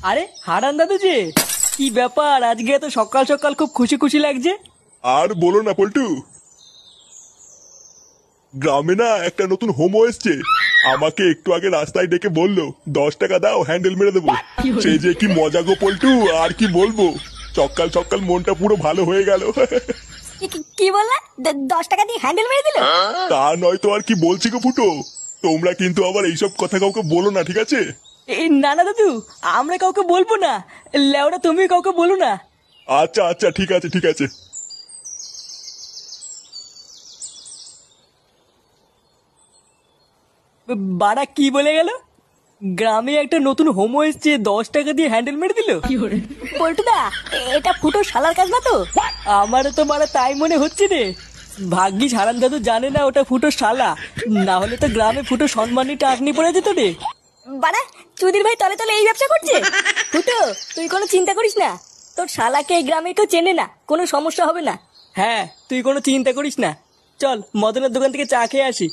আরে হারান দাদু যে, কি ব্যাপার আজকে এত সকাল সকাল খুব খুশি খুশি লাগছে? আর বলো না পল্টু, গ্রামে না একটা নতুন হোমো এসছে। আমাকে একটু আগে রাস্তায় ডেকে বললো 10 টাকা দাও হ্যান্ডেল মেরে দেবো। সেই যে কি মজা গো পল্টু, আর কি বলবো। সকাল সকাল মনটা পুরো ভালো হয়ে গেল। কি বললা? 10 টাকা দিয়ে হ্যান্ডেল মেরে দিল? তা নয় তো আর কি বলছি গো ফুটো। তোমরা কিন্তু আবার এইসব কথা কাউকে বলো না, ঠিক আছে? এই না না দাদু, আমরা কাউকে বলবো না। লেওরা তুমি কাউকে বলো না। আচ্ছা আচ্ছা, ঠিক আছে ঠিক আছে। বাড়া কি বলে গেল? গ্রামে একটা নতুন হোমো এসছে, 10 টাকা দিয়ে হ্যান্ডেল মেরে দিল? পল্টুদা, এটা ফুটো শালার কাজ না তো? আমারও তো মারা তাই মনে হচ্ছে রে। ভাগ্যিস হারান দাদু জানে না ওটা ফুটো শালা, না হলে তো গ্রামে ফুটো সম্মানী টাকনি পড়ে যেত রে। বাড়া, চুদির ভাই তলে তলে এই ব্যবসা করছে। ফুটো, তুই কোনো চিন্তা করিস না, তোর শালাকে এই গ্রামে কেউ চেনে না, কোনো সমস্যা হবে না। হ্যাঁ, তুই কোনো চিন্তা করিস না। চল মদনের দোকান থেকে চা খেয়ে আসি।